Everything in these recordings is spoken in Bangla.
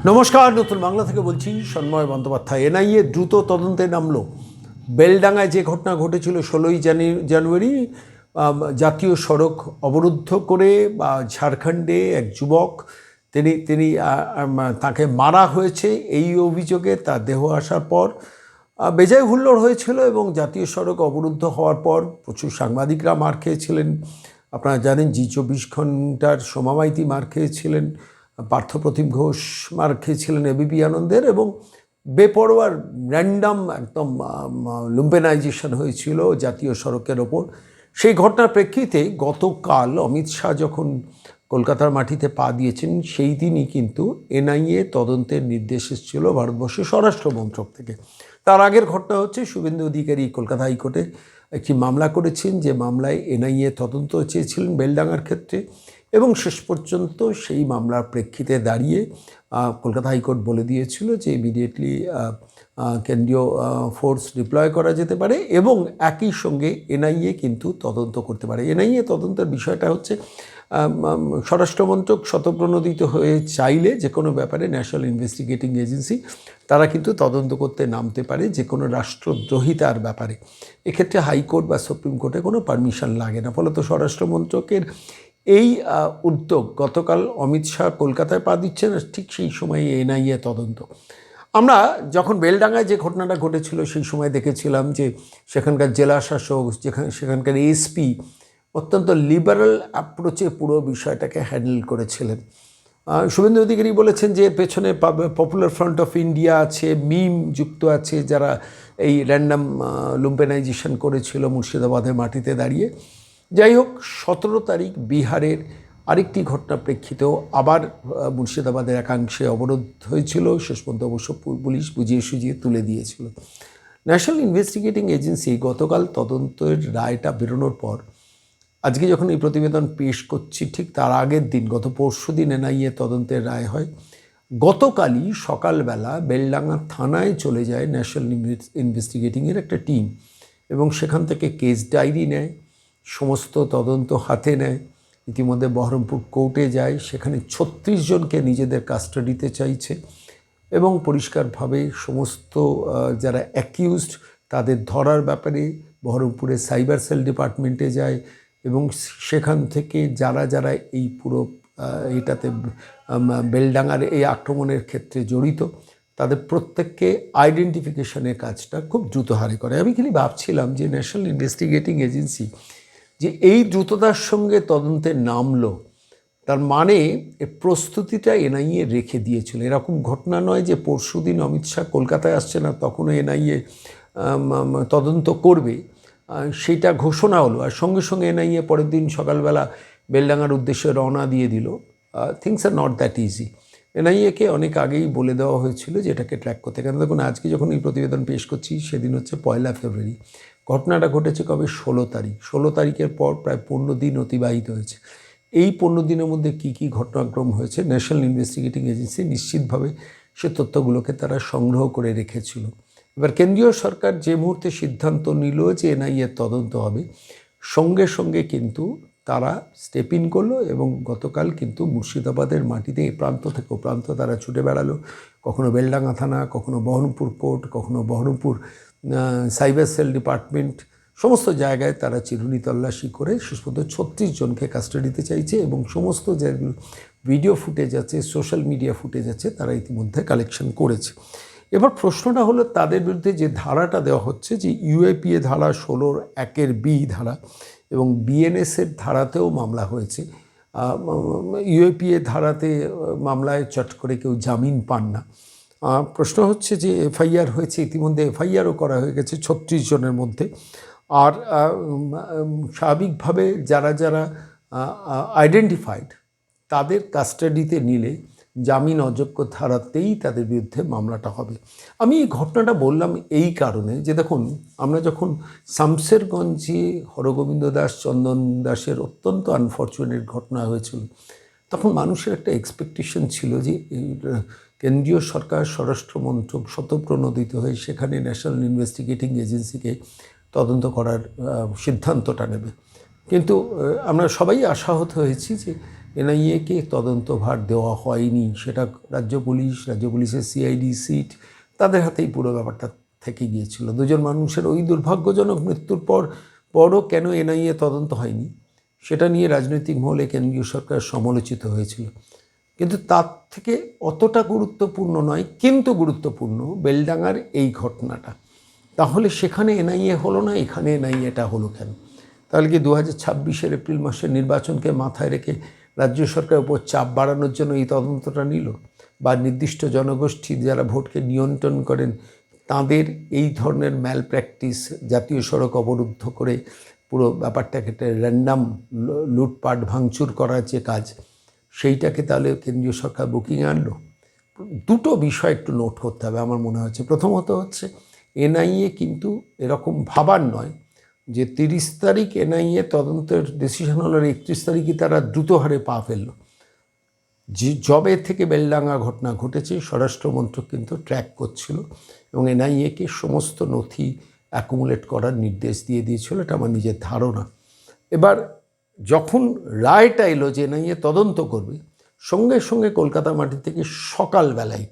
নমস্কার, নতুন বাংলা থেকে বলছি সন্ময় বন্দ্যোপাধ্যায়। এনআইএ দ্রুত তদন্তে নামলো। বেলডাঙ্গায় যে ঘটনা ঘটেছিল 16ই জানুয়ারি, জাতীয় সড়ক অবরুদ্ধ করে ঝাড়খণ্ডে এক যুবক তিনি তাকে মারা হয়েছে এই অভিযোগে তার দেহ আসার পর বেজায় হুল্লোড় হয়েছিল এবং জাতীয় সড়ক অবরুদ্ধ হওয়ার পর প্রচুর সাংবাদিকরা মার খেয়েছিলেন। আপনারা জানেন জি24 ঘন্টার সোমা মাইতি মার খেয়েছিলেন, পার্থপ্রতিম ঘোষ মার খেয়েছিলেন এবিপি আনন্দের, এবং বেপরোয়ার র্যান্ডাম একদম লুম্পেনাইজেশন হয়েছিল জাতীয় সড়কের ওপর। সেই ঘটনার প্রেক্ষিতে গতকাল অমিত শাহ যখন কলকাতার মাটিতে পা দিয়েছেন সেই দিনই কিন্তু এনআইএ তদন্তের নির্দেশ এসেছিল ভারতবর্ষের স্বরাষ্ট্র মন্ত্রক থেকে। তার আগের ঘটনা হচ্ছে শুভেন্দু অধিকারী কলকাতা হাইকোর্টে একটি মামলা করেছেন, যে মামলায় এনআইএ তদন্ত চেয়েছিলেন বেলডাঙ্গার ক্ষেত্রে, এবং শেষ পর্যন্ত সেই মামলার প্রেক্ষিতে দাঁড়িয়ে কলকাতা হাইকোর্ট বলে দিয়েছিল যে ইমিডিয়েটলি কেন্দ্রীয় ফোর্স ডিপ্লয় করা যেতে পারে এবং একই সঙ্গে এনআইএ কিন্তু তদন্ত করতে পারে। এনআইএ তদন্তের বিষয়টা হচ্ছে স্বরাষ্ট্রমন্ত্রক স্বতঃপ্রণোদিত হয়ে চাইলে যে কোনো ব্যাপারে ন্যাশনাল ইনভেস্টিগেটিং এজেন্সি তারা কিন্তু তদন্ত করতে নামতে পারে যে কোনো রাষ্ট্রদ্রোহিতার ব্যাপারে। এক্ষেত্রে হাইকোর্ট বা সুপ্রিম কোর্টে কোনো পারমিশন লাগে না। ফলত স্বরাষ্ট্রমন্ত্রকের এই উদ্যোগ, গতকাল অমিত শাহ কলকাতায় পা দিচ্ছেন, ঠিক সেই সময়ে এনআইএ তদন্ত। আমরা যখন বেলডাঙ্গায় যে ঘটনাটা ঘটেছিল সেই সময় দেখেছিলাম যে সেখানকার জেলা শাসক, সেখানকার এসপি অত্যন্ত লিবারাল অ্যাপ্রোচে পুরো বিষয়টাকে হ্যান্ডেল করেছিলেন। শুভেন্দু অধিকারী বলেছেন যে এর পেছনে পপুলার ফ্রন্ট অফ ইন্ডিয়া আছে, মিম যুক্ত আছে, যারা এই র্যান্ডাম লুম্পেনাইজেশন করেছিল মুর্শিদাবাদের মাটিতে দাঁড়িয়ে। যাই হোক, 17 তারিখ বিহারের আরেকটি ঘটনা প্রেক্ষিতেও আবার মুর্শিদাবাদের একাংশে অবরোধ হয়েছিল। শেষ পর্যন্ত অবশ্য পুলিশ বুঝিয়ে সুঝিয়ে তুলে দিয়েছিল। ন্যাশনাল ইনভেস্টিগেটিং এজেন্সি গতকাল তদন্তের রায়টা বেরোনোর পর আজকে যখন এই প্রতিবেদন পেশ করছি ঠিক তার আগের দিন, গত পরশু দিন এনআইএ তদন্তের রায় হয়। গতকালই সকালবেলা বেলডাঙ্গা থানায় চলে যায় ন্যাশনাল ইনভেস্টিগেটিংয়ের একটা টিম, এবং সেখান থেকে কেস ডায়েরি নেয়, সমস্ত তদন্ত হাতে নেয়। ইতিমধ্যে বহরমপুর কোর্টে যায়, সেখানে 36 জনকে নিজেদের কাস্টাডিতে চাইছে এবং পরিষ্কারভাবে সমস্ত যারা অ্যাকিউজড তাদের ধরার ব্যাপারে বহরমপুরের সাইবার সেল ডিপার্টমেন্টে যায়, এবং সেখান থেকে যারা যারা এই পুরো এটাতে বেলডাঙ্গার এই আক্রমণের ক্ষেত্রে জড়িত তাদের প্রত্যেককে আইডেন্টিফিকেশনের কাজটা খুব দ্রুত হারে করে। আমি খালি ভাবছিলাম যে ন্যাশনাল ইনভেস্টিগেটিং এজেন্সি যে এই দ্রুততার সঙ্গে তদন্তে নামলো, তার মানে প্রস্তুতিটা এনআইএ রেখে দিয়েছিল। এরকম ঘটনা নয় যে পরশুদিন অমিত শাহ কলকাতায় আসছে না তখনও এনআইএ তদন্ত করবে, সেইটা ঘোষণা হলো আর সঙ্গে সঙ্গে এনআইএ পরের দিন সকালবেলা বেলডাঙ্গার উদ্দেশ্যে রওনা দিয়ে দিল। Things are not that easy. এনআইএকে অনেক আগেই বলে দেওয়া হয়েছিল যে এটাকে ট্র্যাক করতে। কেন দেখুন, আজকে যখন এই প্রতিবেদন পেশ করছি সেদিন হচ্ছে 1 ফেব্রুয়ারি। ঘটনাটা ঘটেছে কবে? 16 তারিখ। 16 তারিখের পর প্রায় 15 দিন অতিবাহিত হয়েছে। এই 15 দিনের মধ্যে কী কী ঘটনাক্রম হয়েছে ন্যাশনাল ইনভেস্টিগেটিং এজেন্সি নিশ্চিতভাবে সে তথ্যগুলোকে তারা সংগ্রহ করে রেখেছিল। এবার কেন্দ্রীয় সরকার যে মুহূর্তে সিদ্ধান্ত নিল যে এনআইএ তদন্ত হবে, সঙ্গে সঙ্গে কিন্তু তারা স্টেপ ইন করলো এবং গতকাল কিন্তু মুর্শিদাবাদের মাটিতে এই প্রান্ত থেকে ও প্রান্ত তারা ছুটে বেড়ালো। কখনো বেলডাঙ্গা থানা, কখনো বহরমপুর কোর্ট, কখনো বহরমপুর সাইবার সেল ডিপার্টমেন্ট, সমস্ত জায়গায় তারা চিরুনি তল্লাশি করে শেষ পর্যন্ত 36 জনকে কাস্টাডিতে চাইছে, এবং সমস্ত যেগুলো ভিডিও ফুটেজ আছে, সোশ্যাল মিডিয়া ফুটেজ আছে, তারা ইতিমধ্যে কালেকশন করেছে। এবার প্রশ্নটা হলো তাদের বিরুদ্ধে যে ধারাটা দেওয়া হচ্ছে, যে ইউএপিএ ধারা 16(1)(b) ধারা এবং বিএনএসের ধারাতেও মামলা হয়েছে। ইউএপিএ ধারাতে মামলায় চট করে কেউ জামিন পান না। প্রশ্ন হচ্ছে যে এফআইআর হয়েছে, ইতিমধ্যে এফআইআরও করা হয়ে গেছে 36 জনের মধ্যে। আর স্বাভাবিকভাবে যারা যারা আইডেন্টিফাইড তাদের কাস্টাডিতে নিলে জামিন অযোগ্য ধারাতেই তাদের বিরুদ্ধে মামলাটা হবে। আমি এই ঘটনাটা বললাম এই কারণে যে দেখুন, আমরা যখন শামসেরগঞ্জে হরগোবিন্দ দাস, চন্দন দাসের অত্যন্ত আনফর্চুনেট ঘটনা হয়েছিল, তখন মানুষের একটা এক্সপেকটেশন ছিল যে কেন্দ্রীয় সরকার স্বরাষ্ট্রমন্ত্রক স্বতঃপ্রণোদিত হয়ে সেখানে ন্যাশনাল ইনভেস্টিগেটিং এজেন্সিকে তদন্ত করার সিদ্ধান্তটা নেবে। কিন্তু আমরা সবাই আশাহত হয়েছি যে এনআইএকে তদন্তভার দেওয়া হয়নি, সেটা রাজ্য পুলিশের সিআইডি সিট তাদের হাতেই পুরো ব্যাপারটা থেকে গিয়েছিল। দুজন মানুষের ওই দুর্ভাগ্যজনক মৃত্যুর পরও কেন এনআইএ তদন্ত হয়নি সেটা নিয়ে রাজনৈতিক মহলে কেন্দ্রীয় সরকার সমালোচিত হয়েছিল। কিন্তু তার থেকে অতটা গুরুত্বপূর্ণ নয়, কিন্তু গুরুত্বপূর্ণ বেলডাঙার এই ঘটনাটা। তাহলে সেখানে এনআইএ হলো না, এখানে এনআইএটা হলো কেন? তাহলে কি 2026 এপ্রিল মাসের নির্বাচনকে মাথায় রেখে রাজ্য সরকারের উপর চাপ বাড়ানোর জন্য এই তদন্তটা নিল? বা নির্দিষ্ট জনগোষ্ঠী যারা ভোটকে নিয়ন্ত্রণ করেন তাদের এই ধরনের ম্যাল প্র্যাকটিস, জাতীয় সড়ক অবরুদ্ধ করে পুরো ব্যাপারটাকে একটা র্যান্ডাম লুটপাট ভাঙচুর করার যে কাজ, সেইটাকে তাহলে কেন্দ্রীয় সরকার বুকিংয়ে আনলো? দুটো বিষয় একটু নোট করতে হবে আমার মনে হচ্ছে। প্রথমত হচ্ছে এনআইএ কিন্তু এরকম ভাবার নয় যে 30 তারিখ এনআইএ তদন্তের ডিসিশন হলো, 31 তারিখই তারা দ্রুত হারে পা ফেললো। জবে থেকে বেলডাঙ্গা ঘটনা ঘটেছে স্বরাষ্ট্রমন্ত্রক কিন্তু ট্র্যাক করছিল এবং এনআইএকে সমস্ত নথি অ্যাকুমুলেট করার নির্দেশ দিয়ে দিয়েছিল, এটা আমার নিজের ধারণা। এবার যখন রায়টা এলো যে এনআইএ তদন্ত করবে, সঙ্গে সঙ্গে কলকাতা মাটি থেকে সকালবেলায়,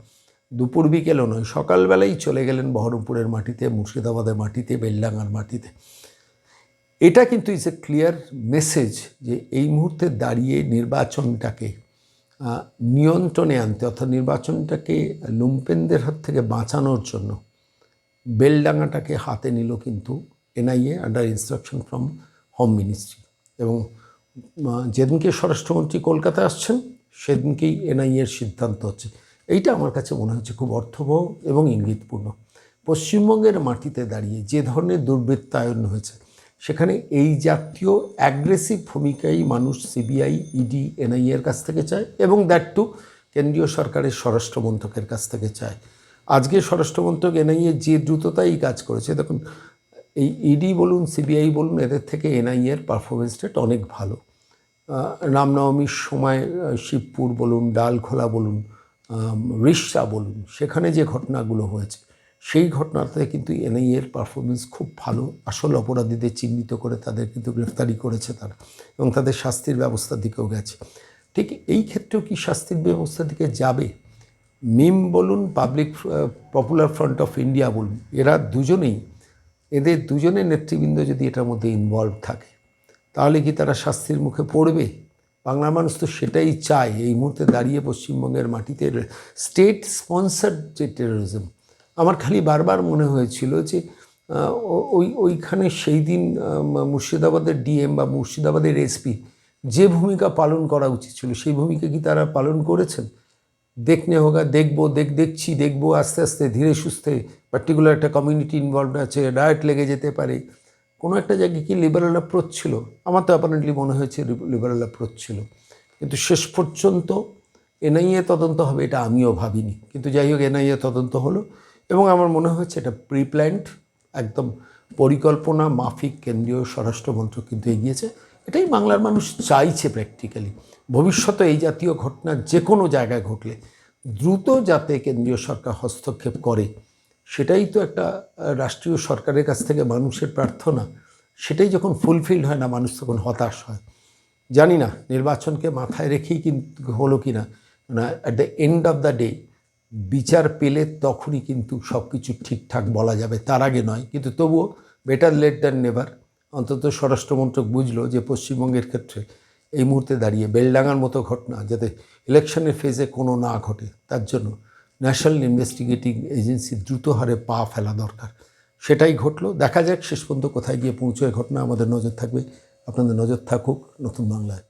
দুপুর বিকেলও নয়, সকালবেলাই চলে গেলেন বহরমপুরের মাটিতে, মুর্শিদাবাদের মাটিতে, বেলডাঙ্গার মাটিতে। এটা কিন্তু ইজ এ ক্লিয়ার মেসেজ যে এই মুহূর্তে দাঁড়িয়ে নির্বাচনটাকে নিয়ন্ত্রণে আনতে, অর্থাৎ নির্বাচনটাকে লুম্পেনদের হাত থেকে বাঁচানোর জন্য বেলডাঙ্গাটাকে হাতে নিল কিন্তু NIA under instruction from home ministry. এবং যেদিনকে স্বরাষ্ট্রমন্ত্রী কলকাতায় আসছেন সেদিনকেই এনআইএর সিদ্ধান্ত হচ্ছে। এইটা আমার কাছে মনে হচ্ছে খুব অর্থবহ এবং ইঙ্গিতপূর্ণ। পশ্চিমবঙ্গের মাটিতে দাঁড়িয়ে যে ধরনের দুর্বৃত্তায়ন হয়েছে, সেখানে এই জাতীয় অ্যাগ্রেসিভ ভূমিকাই মানুষ সিবিআই, ইডি, এনআইএর কাছ থেকে চায় এবং দ্যাট টু কেন্দ্রীয় সরকারের স্বরাষ্ট্রমন্ত্রকের কাছ থেকে চায়। আজকে স্বরাষ্ট্রমন্ত্রক এনআইএ যে দ্রুততাই কাজ করেছে, দেখুন এই ইডি বলুন, সিবিআই বলুন, এদের থেকে এনআইএর পারফরমেন্স রেট অনেক ভালো। রামনবমীর সময় শিবপুর বলুন, ডালখোলা বলুন, রিষ্টা বলুন, সেখানে যে ঘটনাগুলো হয়েছে সেই ঘটনাতে কিন্তু এনআইএর পারফরমেন্স খুব ভালো। আসল অপরাধীদের চিহ্নিত করে তাদের কিন্তু গ্রেফতারি করেছে তারা এবং তাদের শাস্তির ব্যবস্থার দিকেও গেছে। ঠিক এই ক্ষেত্রেও কি শাস্তির ব্যবস্থার দিকে যাবে? মিম বলুন, পপুলার ফ্রন্ট অফ ইন্ডিয়া বলুন, এদের দুজনের নেতৃবৃন্দ যদি এটার মধ্যে ইনভলভ থাকে তাহলে কি তারা শাস্তির মুখে পড়বে? বাংলার মানুষ তো সেটাই চায়। এই মুহূর্তে দাঁড়িয়ে পশ্চিমবঙ্গের মাটিতে স্টেট স্পন্সার্ড যে টেরোরিজম, আমার খালি বারবার মনে হয়েছিল যে ওইখানে সেই দিন মুর্শিদাবাদের ডিএম বা মুর্শিদাবাদের এসপি যে ভূমিকা পালন করা উচিত ছিল সেই ভূমিকা কি তারা পালন করেছেন? দেখবো আস্তে আস্তে ধীরে সুস্থে পার্টিকুলার একটা কমিউনিটি ইনভলভড আছে, রায়ট লেগে যেতে পারে, কোনো একটা জায়গায় কি লিবারাল অ্যাপ্রোচ ছিল? আমার তো অ্যাপারেন্টলি মনে হয়েছে লিবারাল অ্যাপ্রোচ ছিল। কিন্তু শেষ পর্যন্ত এনআইএ তদন্ত হবে এটা আমিও ভাবিনি, কিন্তু যাই হোক এনআইএ তদন্ত হলো এবং আমার মনে হচ্ছে এটা প্রিপ্ল্যান্ড, একদম পরিকল্পনা মাফিক কেন্দ্রীয় স্বরাষ্ট্রমন্ত্রক কিন্তু এগিয়েছে। এটাই বাংলার মানুষ চাইছে প্র্যাকটিক্যালি। ভবিষ্যতে এই জাতীয় ঘটনা যে কোনো জায়গায় ঘটলে দ্রুত যাতে কেন্দ্রীয় সরকার হস্তক্ষেপ করে, সেটাই তো একটা রাষ্ট্রীয় সরকারের কাছ থেকে মানুষের প্রার্থনা। সেটাই যখন ফুলফিল হয় না, মানুষ তখন হতাশ হয়। জানি না নির্বাচনকে মাথায় রেখেই কিন্তু হলো কি না, at the end of the day বিচার পেলে তখনই কিন্তু সব কিছু ঠিকঠাক বলা যাবে, তার আগে নয়। কিন্তু তবুও বেটার লেট দ্যান নেভার। অন্তত স্বরাষ্ট্রমন্ত্রক বুঝলো যে পশ্চিমবঙ্গের ক্ষেত্রে এই মুহূর্তে দাঁড়িয়ে বেলডাঙ্গার মতো ঘটনা যাতে ইলেকশনের ফেজে কোনো না ঘটে, তার জন্য ন্যাশনাল ইনভেস্টিগেটিং এজেন্সি দ্রুত হারে পা ফেলা দরকার। সেটাই ঘটলো। দেখা যাক শেষ পর্যন্ত কোথায় গিয়ে পৌঁছয় ঘটনা। আমাদের নজর থাকবে, আপনাদের নজর থাকুক নতুন বাংলায়।